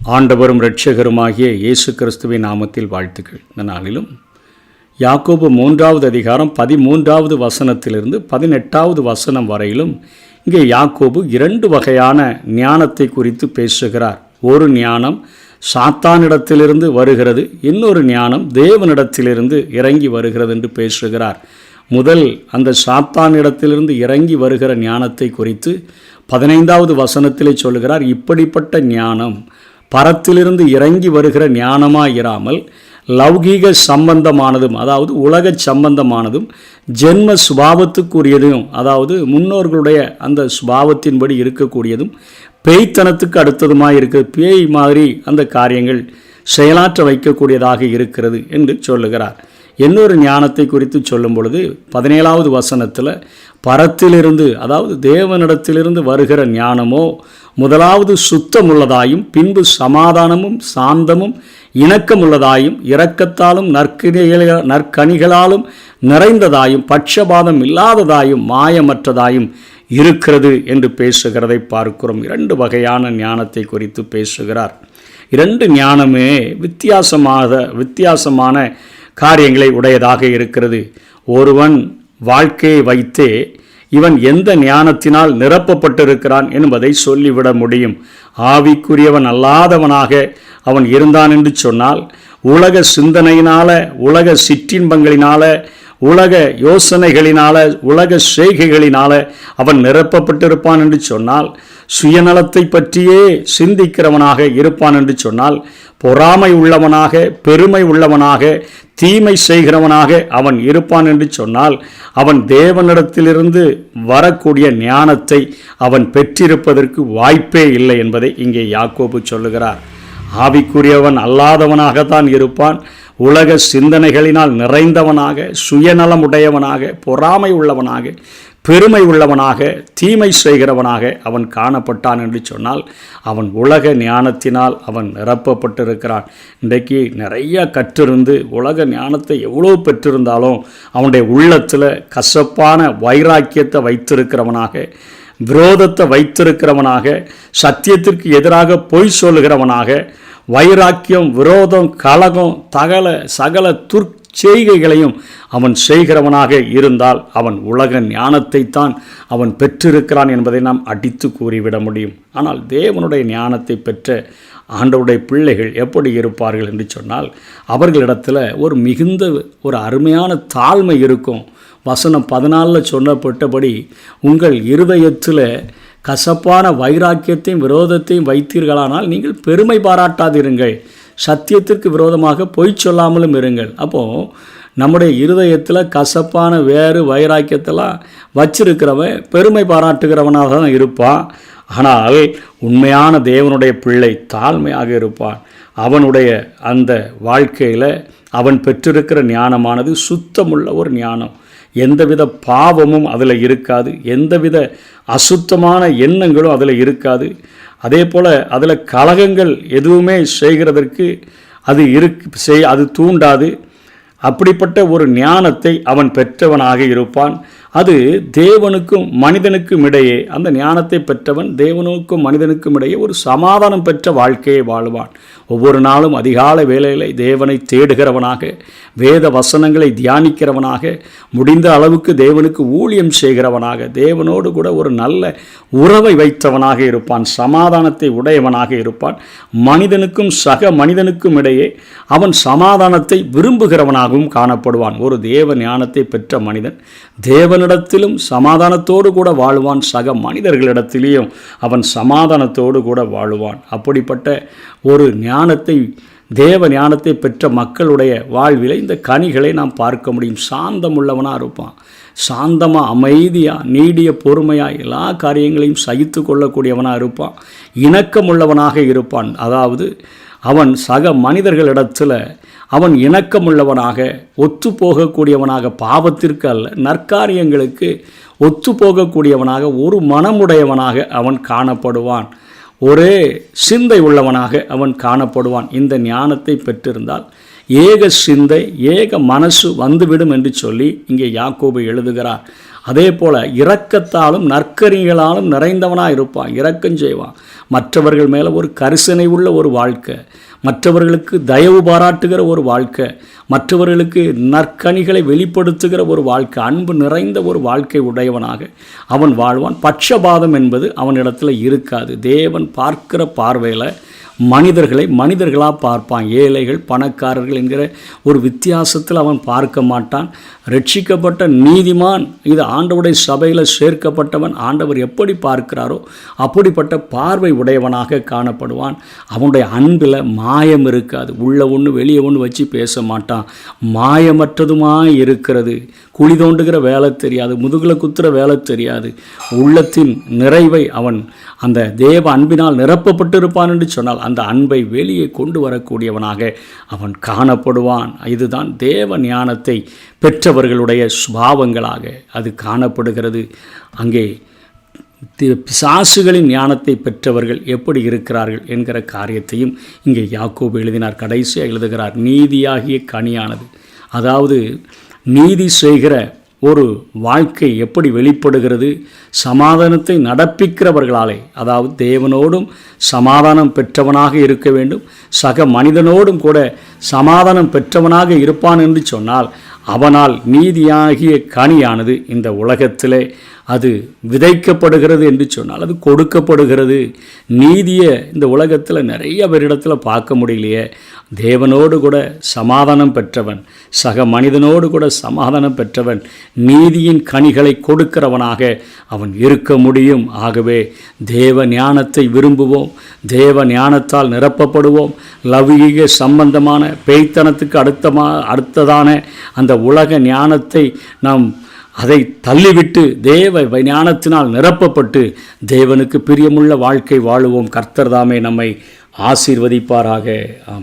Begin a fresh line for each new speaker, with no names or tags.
ஆண்டவரும் இரட்சகருமாகிய இயேசு கிறிஸ்துவின் நாமத்தில் வாழ்த்துக்கள். இந்த நாளிலும் யாக்கோபு 3வது அதிகாரம் 13வது வசனத்திலிருந்து 18வது வசனம் வரையிலும் இங்கே யாக்கோபு 2 வகையான ஞானத்தை குறித்து பேசுகிறார். ஒரு ஞானம் சாத்தானிடத்திலிருந்து வருகிறது, இன்னொரு ஞானம் தேவனிடத்திலிருந்து இறங்கி வருகிறது என்று பேசுகிறார். முதல் அந்த சாத்தானிடத்திலிருந்து இறங்கி வருகிற ஞானத்தை குறித்து 15வது வசனத்திலே சொல்கிறார். இப்படிப்பட்ட ஞானம் பரத்திலிருந்து இறங்கி வருகிற ஞானமாயிராமல் லௌகீக சம்பந்தமானதும், அதாவது உலக சம்பந்தமானதும், ஜென்ம சுபாவத்துக்குரியதும், அதாவது முன்னோர்களுடைய அந்த சுபாவத்தின்படி இருக்கக்கூடியதும், பேய்த்தனத்துக்கு அடுத்ததுமாக இருக்கிறது. பேய் மாதிரி அந்த காரியங்கள் செயலாற்ற வைக்கக்கூடியதாக இருக்கிறது என்று சொல்லுகிறார். இன்னொரு ஞானத்தை குறித்து சொல்லும் பொழுது 17வது வசனத்தில் பரத்திலிருந்து, அதாவது தேவனிடத்திலிருந்து வருகிற ஞானமோ முதலாவது சுத்தமுள்ளதாயும், பின்பு சமாதானமும் சாந்தமும் இணக்கமுள்ளதாயும், இரக்கத்தாலும் நற்கனிகளாலும் நிறைந்ததாயும், பட்சபாதம் இல்லாததாயும், மாயமற்றதாயும் இருக்கிறது என்று பேசுகிறதை பார்க்கிறோம். 2 வகையான ஞானத்தை குறித்து பேசுகிறார். 2 ஞானமே வித்தியாசமான காரியங்களை உடையதாக இருக்கிறது. ஒருவன் வாழ்க்கையை வைத்தே இவன் எந்த ஞானத்தினால் நிரப்பப்பட்டிருக்கிறான் என்பதை சொல்லிவிட முடியும். ஆவிக்குரியவன் அல்லாதவனாக அவன் இருந்தான் என்று சொன்னால், உலக சிந்தனையினால, உலக சிற்றின்பங்களினால, உலக யோசனைகளினால, உலக செய்கைகளினால அவன் நிரப்பப்பட்டிருப்பான் என்று சொன்னால், சுயநலத்தை பற்றியே சிந்திக்கிறவனாக இருப்பான் என்று சொன்னால், பொறாமை உள்ளவனாக, பெருமை உள்ளவனாக, தீமை செய்கிறவனாக அவன் இருப்பான் என்று சொன்னால், அவன் தேவனிடத்திலிருந்து வரக்கூடிய ஞானத்தை அவன் பெற்றிருப்பதற்கு வாய்ப்பே இல்லை என்பதை இங்கே யாக்கோபு சொல்லுகிறார். ஆவிக்குரியவன் அல்லாதவனாகத்தான் இருப்பான். உலக சிந்தனைகளினால் நிறைந்தவனாக, சுயநலமுடையவனாக, பொறாமை உள்ளவனாக, பெருமை உள்ளவனாக, தீமை செய்கிறவனாக அவன் காணப்பட்டான் என்று சொன்னால், அவன் உலக ஞானத்தினால் அவன் நிரப்பப்பட்டிருக்கிறான். இன்றைக்கு நிறைய கற்றிருந்து உலக ஞானத்தை எவ்வளோ பெற்றிருந்தாலும் அவனுடைய உள்ளத்தில் கசப்பான வைராக்கியத்தை வைத்திருக்கிறவனாக, விரோதத்தை வைத்திருக்கிறவனாக, சத்தியத்திற்கு எதிராக பொய் சொல்லுகிறவனாக, வைராக்கியம், விரோதம், கலகம், சகல செய்கைகளையும் அவன் செய்கிறவனாக இருந்தால் அவன் உலக ஞானத்தை தான் அவன் பெற்றிருக்கிறான் என்பதை நாம் அடித்து கூறிவிட முடியும். ஆனால் தேவனுடைய ஞானத்தை பெற்ற ஆண்டவருடைய பிள்ளைகள் எப்படி இருப்பார்கள் என்று சொன்னால், அவர்களிடத்தில் மிகுந்த ஒரு அருமையான தாழ்மை இருக்கும். வசனம் 14 சொல்லப்பட்டபடி, உங்கள் இருதயத்தில் கசப்பான வைராக்கியத்தையும் விரோதத்தையும் வைத்தீர்களானால் நீங்கள் பெருமை பாராட்டாதிருங்கள், சத்தியத்திற்கு விரோதமாக பொய் சொல்லாமலும் இருங்கள். அப்போது நம்முடைய இருதயத்தில் கசப்பான வேறு வைராக்கியத்தெல்லாம் வச்சிருக்கிறவன் பெருமை பாராட்டுகிறவனாக தான் இருப்பான். ஆனால் உண்மையான தேவனுடைய பிள்ளை தாழ்மையாக இருப்பான். அவனுடைய அந்த வாழ்க்கையில் அவன் பெற்றிருக்கிற ஞானமானது சுத்தமுள்ள ஒரு ஞானம். எந்தவித பாவமும் அதில் இருக்காது, எந்தவித அசுத்தமான எண்ணங்களும் அதில் இருக்காது. அதே போல் அதில் கலகங்கள் எதுவுமே செய்கிறதற்கு அது தூண்டாது. அப்படிப்பட்ட ஒரு ஞானத்தை அவன் பெற்றவனாக இருப்பான். அது தேவனுக்கும் மனிதனுக்கும் இடையே, அந்த ஞானத்தை பெற்றவன் தேவனுக்கும் மனிதனுக்கும் இடையே ஒரு சமாதானம் பெற்ற வாழ்க்கையை வாழ்வான். ஒவ்வொரு நாளும் அதிகாலை வேளையில் தேவனை தேடுகிறவனாக, வேத வசனங்களை தியானிக்கிறவனாக, முடிந்த அளவுக்கு தேவனுக்கு ஊழியம் செய்கிறவனாக, தேவனோடு கூட ஒரு நல்ல உறவை வைத்தவனாக இருப்பான். சமாதானத்தை உடையவனாக இருப்பான். மனிதனுக்கும் சக மனிதனுக்கும் இடையே அவன் சமாதானத்தை விரும்புகிறவனாகவும் காணப்படுவான். ஒரு தேவ ஞானத்தை பெற்ற மனிதன் தேவனிடத்திலும் சமாதானத்தோடு கூட வாழ்வான், சக மனிதர்களிடத்திலேயும் அவன் சமாதானத்தோடு கூட வாழ்வான். அப்படிப்பட்ட ஒரு தேவ ஞானத்தை பெற்ற மக்களுடைய வாழ்வில் இந்த கனிகளை நாம் பார்க்க முடியும். சாந்தமுள்ளவனாக இருப்பான். சாந்தமாக, அமைதியாக, நீடிய பொறுமையாக எல்லா காரியங்களையும் சகித்து கொள்ளக்கூடியவனாக இருப்பான். இணக்கமுள்ளவனாக இருப்பான். அதாவது அவன் சக மனிதர்களிடத்தில் அவன் இணக்கமுள்ளவனாக, ஒத்து போகக்கூடியவனாக, பாவத்திற்கு அல்ல நற்காரியங்களுக்கு ஒத்து போகக்கூடியவனாக, ஒரு மனமுடையவனாக அவன் காணப்படுவான். ஒரே சிந்தை உள்ளவனாக அவன் காணப்படுவான். இந்த ஞானத்தை பெற்றிருந்தால் ஏக சிந்தை, ஏக மனசு வந்துவிடும் என்று சொல்லி இங்கே யாக்கோபு எழுதுகிறார். அதே போல் இரக்கத்தாலும் நற்கரிகளாலும் நிறைந்தவனாக இருப்பான். இரக்கம் செய்வான். மற்றவர்கள் மேலே ஒரு கரிசனை உள்ள ஒரு வாழ்க்கை, மற்றவர்களுக்கு தயவு பாராட்டுகிற ஒரு வாழ்க்கை, மற்றவர்களுக்கு நற்கனிகளை வெளிப்படுத்துகிற ஒரு வாழ்க்கை, அன்பு நிறைந்த ஒரு வாழ்க்கை உடையவனாக அவன் வாழ்வான். பட்சபாதம் என்பது அவனிடத்தில் இருக்காது. தேவன் பார்க்கிற பார்வையில் மனிதர்களை மனிதர்களாக பார்ப்பான். ஏழைகள் பணக்காரர்கள் என்கிற ஒரு வித்தியாசத்தில் அவன் பார்க்க மாட்டான். ரட்சிக்கப்பட்ட நீதிமான், இது ஆண்டவருடைய சபையில் சேர்க்கப்பட்டவன், ஆண்டவர் எப்படி பார்க்கிறாரோ அப்படிப்பட்ட பார்வை உடையவனாக காணப்படுவான். அவனுடைய அன்பில் மாயம் இருக்காது. உள்ள ஒன்று வெளியே ஒன்று வச்சு பேச மாட்டான். மாயமற்றதுமாய் இருக்கிறது. குழி தோண்டுகிற வேலை தெரியாது, முதுகில் குத்துற வேலை தெரியாது. உள்ளத்தின் நிறைவை அவன் அந்த தேவ அன்பினால் நிரப்பப்பட்டிருப்பான் என்று சொன்னால் அந்த அன்பை வெளியே கொண்டு வரக்கூடியவனாக அவன் காணப்படுவான். இதுதான் தேவ ஞானத்தை பெற்றவர்களுடைய சுபாவங்களாக அது காணப்படுகிறது. அங்கே பிசாசுகளின் ஞானத்தை பெற்றவர்கள் எப்படி இருக்கிறார்கள் என்கிற காரியத்தையும் இங்கே யாக்கோபு எழுதினார். கடைசியாக எழுதுகிறார், நீதியாகிய கனியானது, அதாவது நீதி செய்கிற ஒரு வாழ்க்கை எப்படி வெளிப்படுகிறது? சமாதானத்தை நடப்பிக்கிறவர்களாலே, அதாவது தேவனோடும் சமாதானம் பெற்றவனாக இருக்க வேண்டும், சக மனிதனோடும் கூட சமாதானம் பெற்றவனாக இருப்பான் என்று சொன்னால் அவனால் நீதியாகிய கனியானது இந்த உலகத்திலே அது விதைக்கப்படுகிறது என்று சொன்னால் அது கொடுக்கப்படுகிறது. நீதியை இந்த உலகத்தில் நிறைய பேரிடத்தில் பார்க்க முடியலையே. தேவனோடு கூட சமாதானம் பெற்றவன், சக மனிதனோடு கூட சமாதானம் பெற்றவன் நீதியின் கனிகளை கொடுக்கிறவனாக அவன் இருக்க முடியும். ஆகவே தேவ ஞானத்தை விரும்புவோம், தேவ ஞானத்தால் நிரப்பப்படுவோம். லௌகீக சம்பந்தமான பேய்த்தனத்துக்கு அடுத்ததான அந்த உலக ஞானத்தை நாம் அதை தள்ளிவிட்டு தேவ ஞானத்தினால் நிரப்பப்பட்டு தேவனுக்கு பிரியமுள்ள வாழ்க்கை வாழுவோம். கர்த்தர் தாமே நம்மை ஆசீர்வதிப்பாராக. ஆமென்.